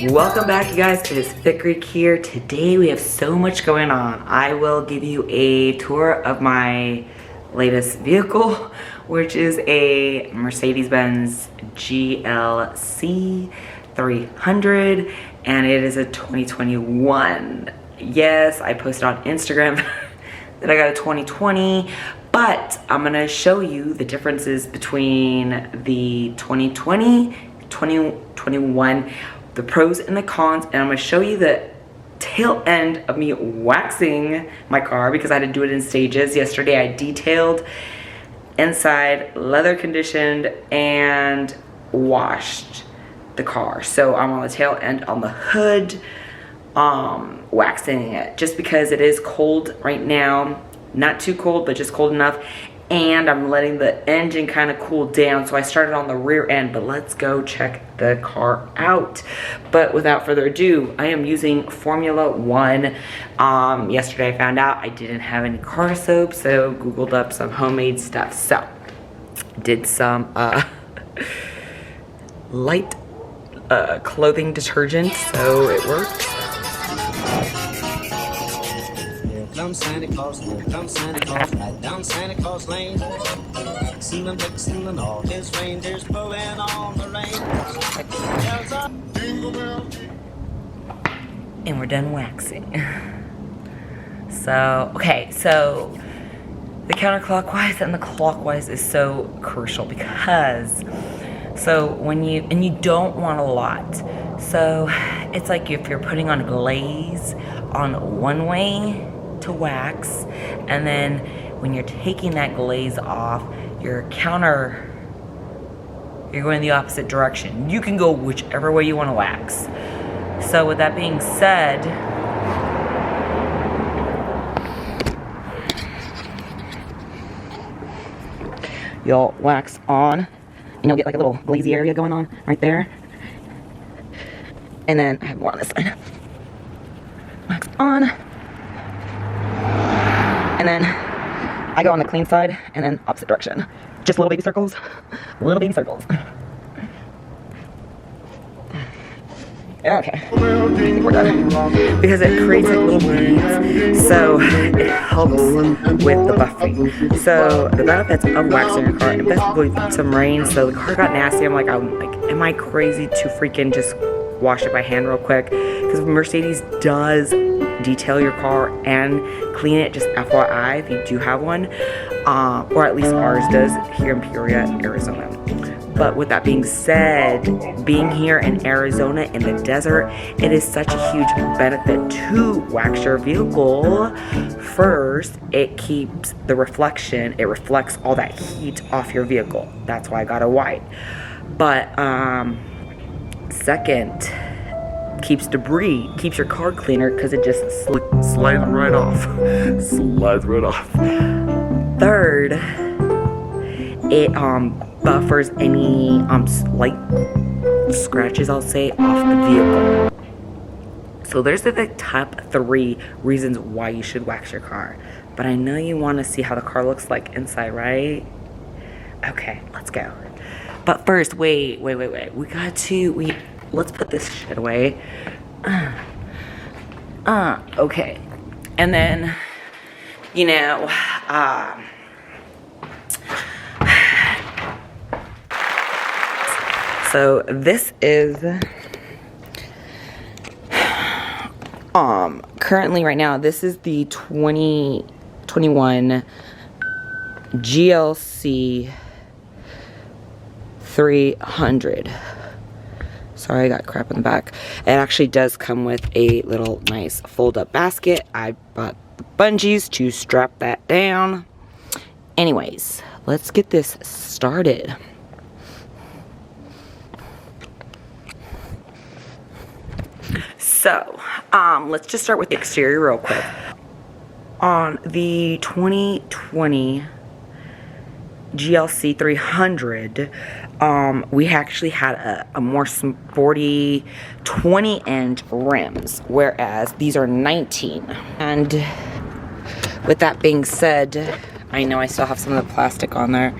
Welcome back, you guys. It is Fit Greek here. Today we have so much going on. I will give you a tour of my latest vehicle, which is a Mercedes Benz GLC 300, and it is a 2021. Yes, I posted on Instagram that I got a 2020, but I'm gonna show you the differences between the 2020, 2021, the pros and the cons, and I'm gonna show you the tail end of me waxing my car because I had to do it in stages. Yesterday I detailed inside, leather conditioned, and washed the car. So I'm on the tail end on the hood, waxing it just because it is cold right now. Not too cold, but just cold enough. And I'm letting the engine kind of cool down. So I started on the rear end, but let's go check the car out. But without further ado, I am using Formula One. Yesterday I found out I didn't have any car soap, so Googled up some homemade stuff. So did some light clothing detergent, so it worked. Comes Santa Claus, here comes Santa Claus, right down Santa Claus Lane. Sealing, sealing all his reindeers, pulling on the reins. And we're done waxing. So, okay, so the counterclockwise and the clockwise is so crucial because, so when you don't want a lot. So it's like if you're putting on glaze on one way to wax, and then when you're taking that glaze off, you're going the opposite direction. You can go whichever way you want to wax. So with that being said, you'll wax on, get like a little glazy area going on right there. And then I have more on this side. Wax on. And then I go on the clean side and then opposite direction. Just little baby circles. Little baby circles. Okay. I think we're done. Because it creates like little beads. So it helps with the buffing. So the benefits of waxing your car, and basically some rain, so the car got nasty. I'm like, am I crazy to freaking just wash it by hand real quick? Because Mercedes does detail your car and clean it, just FYI if you do have one, or at least ours does here in Peoria, Arizona. But with that being said, being here in Arizona in the desert, it is such a huge benefit to wax your vehicle. First, it keeps the reflection, it reflects all that heat off your vehicle. That's why I got a white. But second, keeps debris, keeps your car cleaner because it just slides right off. Slides right off. Third, it buffers any slight scratches, I'll say, off the vehicle. So there's the top 3 reasons why you should wax your car. But I know you want to see how the car looks like inside, right? Okay, let's go. But first, wait. Let's put this shit away. Okay. And then, so this is, currently right now, this is the 2021 GLC 300. Sorry, I got crap in the back. It actually does come with a little nice fold-up basket. I bought the bungees to strap that down. Anyways, let's get this started. So, let's just start with the exterior real quick. On the 2020 GLC 300, we actually had a more sporty 20-inch rims, whereas these are 19. And with that being said, I know I still have some of the plastic on there.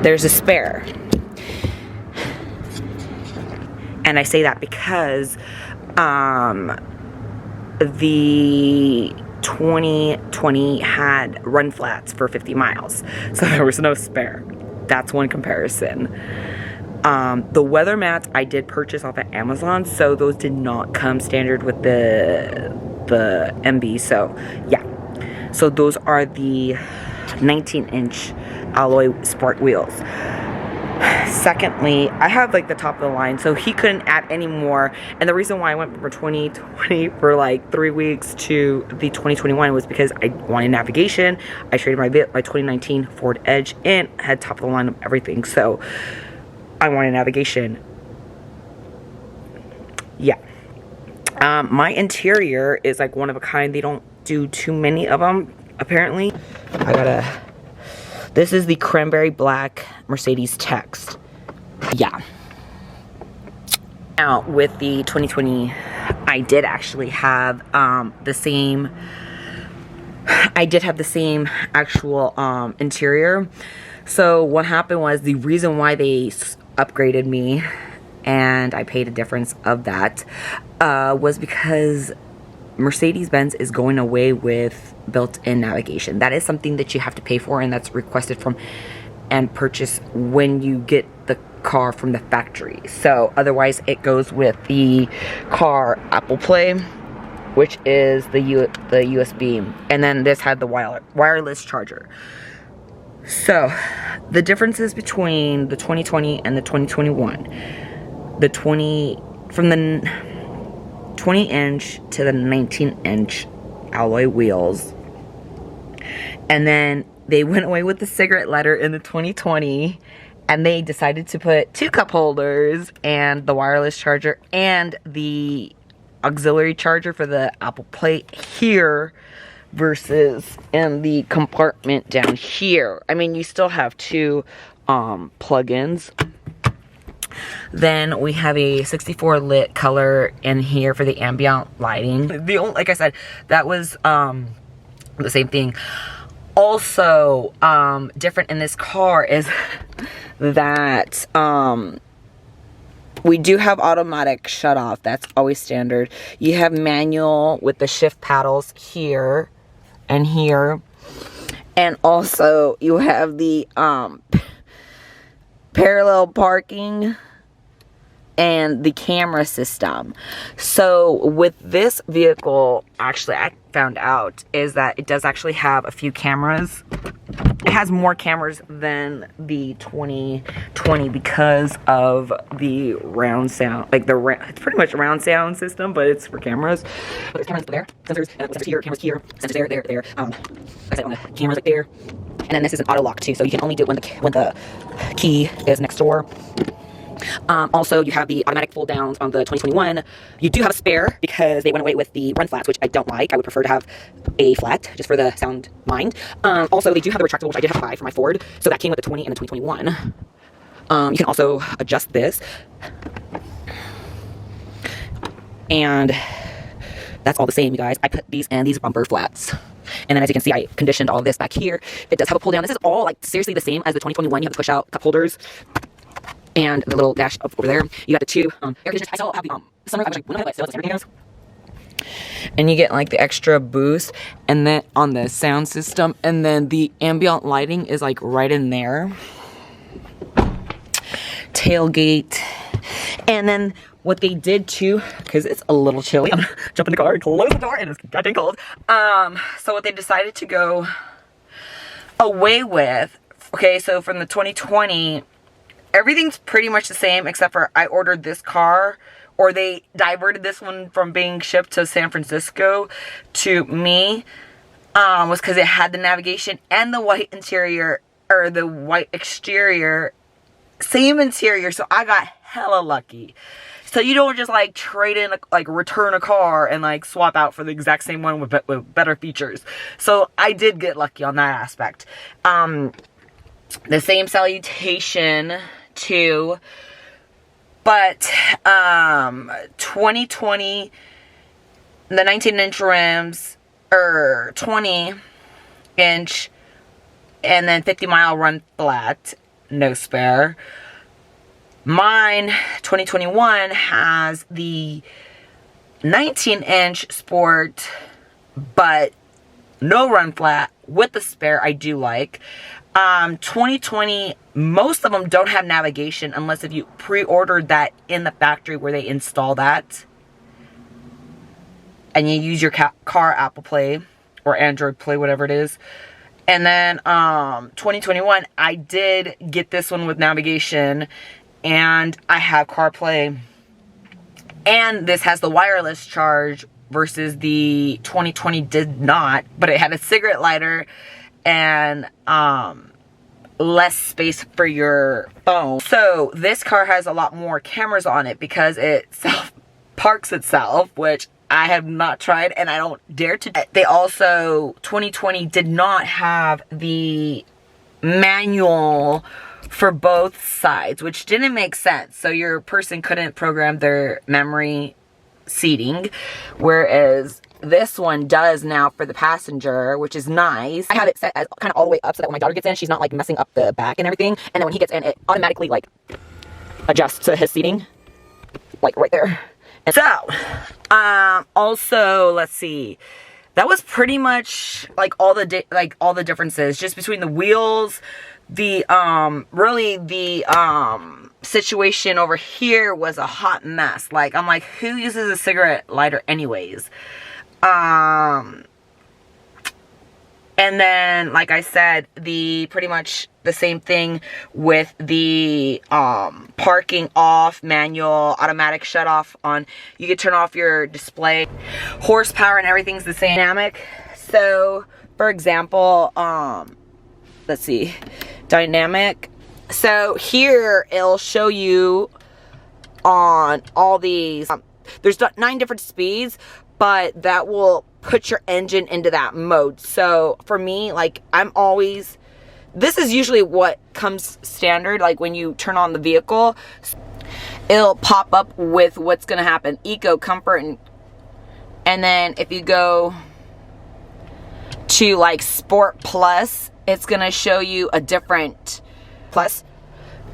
there's a spare. And I say that because the 2020 had run flats for 50 miles. So there was no spare. That's one comparison. The weather mats I did purchase off of Amazon, so those did not come standard with the MB. So yeah, so those are the 19-inch alloy sport wheels. Secondly, I have like the top of the line, so he couldn't add any more. And the reason why I went from 2020 for like 3 weeks to the 2021 was because I wanted navigation. I traded my 2019 Ford Edge and had top of the line of everything, so I wanted navigation. Yeah. My interior is like one of a kind. They don't do too many of them, apparently. This is the cranberry black Mercedes text. Yeah. Now, with the 2020, I did actually have the same actual interior. So what happened was, the reason why they upgraded me, and I paid a difference of that, was because Mercedes Benz is going away with built-in navigation. That is something that you have to pay for, and that's requested from and purchased when you get the car from the factory. So otherwise it goes with the car Apple Play, which is the USB, and then this had the wireless charger. So the differences between the 2020 and the 2021, from the 20-inch to the 19-inch alloy wheels, and then they went away with the cigarette lighter in the 2020, and they decided to put 2 cup holders and the wireless charger and the auxiliary charger for the Apple Play here versus in the compartment down here. I mean, you still have 2 plug-ins. Then we have a 64 lit color in here for the ambient lighting. Like I said, that was the same thing. Also, different in this car is that we do have automatic shut off. That's always standard. You have manual with the shift paddles here and here, and also you have the parallel parking and the camera system. So with this vehicle, actually, I found out is that it does actually have a few cameras. It has more cameras than the 2020 because of the round sound, like it's pretty much a round sound system, but it's for cameras. But there's cameras there, sensors here, cameras here, sensors there. Like I said, on the cameras like there. And then this is an auto lock too, so you can only do it when the key is next door. Also, you have the automatic fold downs on the 2021. You do have a spare because they went away with the run flats, which I don't like. I would prefer to have a flat just for the sound mind. Also, they do have the retractable, which I did have to buy for my Ford. So that came with the 20 and the 2021. You can also adjust this. And that's all the same, you guys. I put these and these bumper flats. And then as you can see, I conditioned all of this back here. It does have a pull down. This is all like seriously the same as the 2021. You have the push out cup holders and the little dash up over there. You got the 2 air conditioners. I still have the sunroof. I was like, when I still have everything else. And you get like the extra boost, and then on the sound system, and then the ambient lighting is like right in there. Tailgate, and then what they did too, because it's a little chilly. I'm gonna jump in the car, close the door, and it's goddamn cold. So what they decided to go away with. Okay, so from the 2020. Everything's pretty much the same, except for I ordered this car, or they diverted this one from being shipped to San Francisco to me, was because it had the navigation and the white interior, or the white exterior, same interior, so I got hella lucky. So you don't just like trade in, like return a car and like swap out for the exact same one with better features. So I did get lucky on that aspect. The same salutation too, but 2020, the 19-inch rims, or 20-inch, and then 50-mile run flat, no spare. Mine 2021 has the 19-inch Sport, but no run flat with the spare I do like. 2020, most of them don't have navigation unless if you pre-ordered that in the factory where they install that. And you use your car Apple Play or Android Play, whatever it is. And then 2021, I did get this one with navigation, and I have CarPlay. And this has the wireless charge versus the 2020 did not, but it had a cigarette lighter and less space for your phone. So this car has a lot more cameras on it because it self-parks itself, which I have not tried and I don't dare to. They also, 2020 did not have the manual for both sides, which didn't make sense. So your person couldn't program their memory seating, whereas this one does now for the passenger, which is nice. I have it set as kind of all the way up so that when my daughter gets in, she's not like messing up the back and everything. And then when he gets in, it automatically like adjusts to his seating, like right there. And so, also, let's see. That was pretty much like all the differences just between the wheels. The really the situation over here was a hot mess. Like, I'm like, who uses a cigarette lighter anyways? And then, like I said, pretty much the same thing with the parking off, manual, automatic shut off on. You can turn off your display. Horsepower and everything's the same dynamic. So, for example, let's see, dynamic. So here it'll show you on all these, there's 9 different speeds, but that will put your engine into that mode. So for me, like, this is usually what comes standard, like when you turn on the vehicle, it'll pop up with what's gonna happen, eco, comfort, and then if you go to like Sport Plus, it's gonna show you a different plus.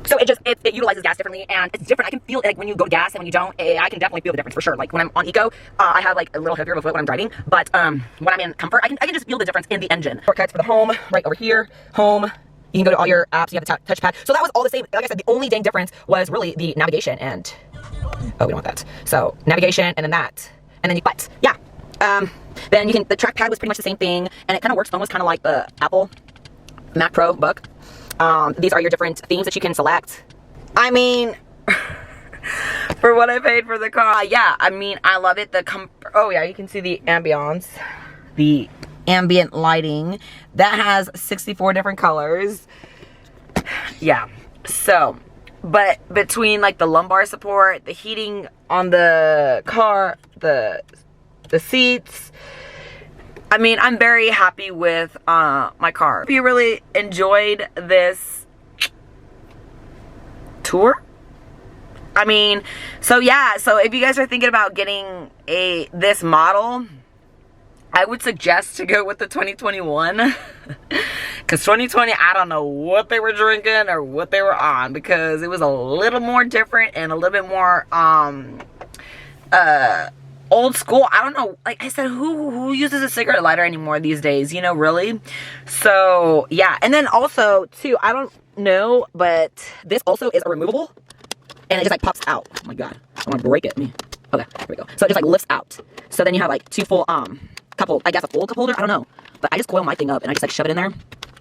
So it utilizes gas differently, and it's different. I can feel it, like when you go to gas and when you don't, I can definitely feel the difference for sure. Like when I'm on eco, I have like a little heavier of a foot when I'm driving, but when I'm in comfort, I can just feel the difference in the engine. Shortcuts for the home, right over here, home. You can go to all your apps, you have the touchpad. So that was all the same. Like I said, the only dang difference was really the navigation and, oh, we don't want that. So navigation and then that, and then but yeah. Then the trackpad was pretty much the same thing, and it kind of works almost kind of like the Apple Mac Pro book. These are your different themes that you can select. I mean, for what I paid for the car, yeah, I mean, I love it. Oh yeah, you can see the ambiance, the ambient lighting. That has 64 different colors. Yeah, so, but between like the lumbar support, the heating on the car, the seats, I mean, I'm very happy with my car. If you really enjoyed this tour, I mean, so yeah, so if you guys are thinking about getting this model, I would suggest to go with the 2021. Because 2020, I don't know what they were drinking or what they were on, because it was a little more different and a little bit more old school. I don't know, like I said, who uses a cigarette lighter anymore these days, you know, really? So yeah, and then also too, I don't know, but this also is a removable, and it just like pops out. Oh my god, I want to break it. Okay, here we go. So it just like lifts out, so then you have like 2 full couple, I guess a full cup holder, I don't know, but I just coil my thing up and I just like shove it in there.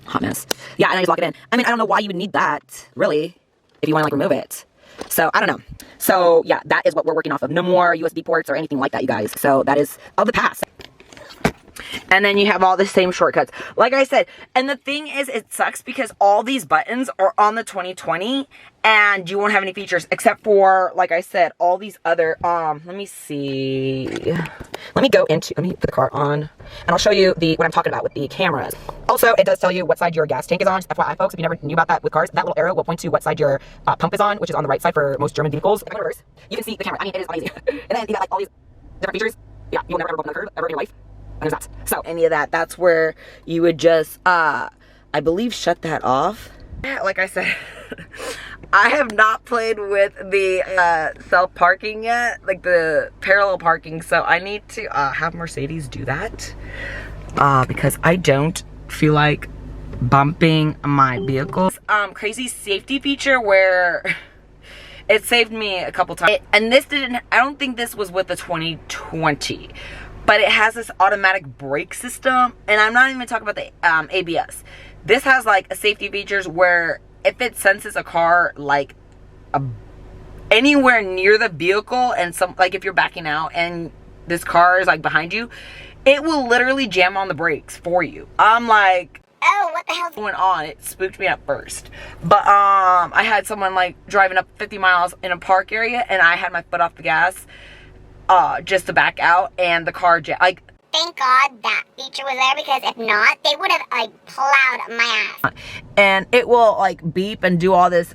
Hot mess. Yeah, and I just lock it in. I mean, I don't know why you would need that really if you want to like remove it. So, I don't know. So, yeah, that is what we're working off of. No more USB ports or anything like that, you guys. So, that is of the past. And then you have all the same shortcuts. Like I said, and the thing is, it sucks because all these buttons are on the 2020 and you won't have any features except for, like I said, all these other, let me see. Let me put the car on and I'll show you what I'm talking about with the cameras. Also, it does tell you what side your gas tank is on. Just FYI, folks, if you never knew about that with cars, that little arrow will point to what side your pump is on, which is on the right side for most German vehicles. If I go reverse, you can see the camera. I mean, it is amazing. And then you got like all these different features. Yeah, you'll never ever go up another curve ever in your life. And there's that. So any of that's where you would just, I believe, shut that off. Yeah, like I said, I have not played with the self-parking yet, like the parallel parking, so I need to have Mercedes do that because I don't feel like bumping my vehicles. Crazy safety feature where it saved me a couple times. And this didn't, I don't think this was with the 2020, but it has this automatic brake system, and I'm not even talking about the ABS. This has like a safety features where if it senses a car like anywhere near the vehicle, and some, like if you're backing out and this car is like behind you, it will literally jam on the brakes for you. I'm like, oh, what the hell's going on? It spooked me at first. But I had someone like driving up 50 miles in a park area, and I had my foot off the gas just to back out, and the car like, thank God that feature was there, because if not, they would have like plowed my ass. And it will like beep and do all this.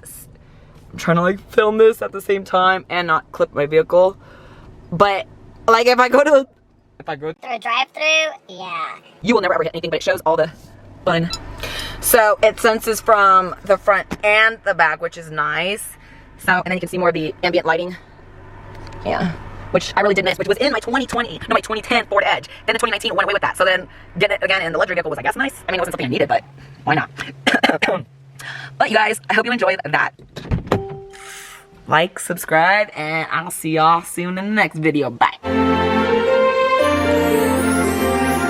I'm trying to like film this at the same time and not clip my vehicle. But like if I go through a drive-through, yeah, you will never ever hit anything, but it shows all the fun. So it senses from the front and the back, which is nice. So, and then you can see more of the ambient lighting. Yeah. Which I really did miss, which was in my 2010 Ford Edge. Then in 2019 it went away with that. So then did it again, and the luxury vehicle was, I guess, nice. I mean, it wasn't something I needed, but why not? But you guys, I hope you enjoyed that. Like, subscribe, and I'll see y'all soon in the next video. Bye.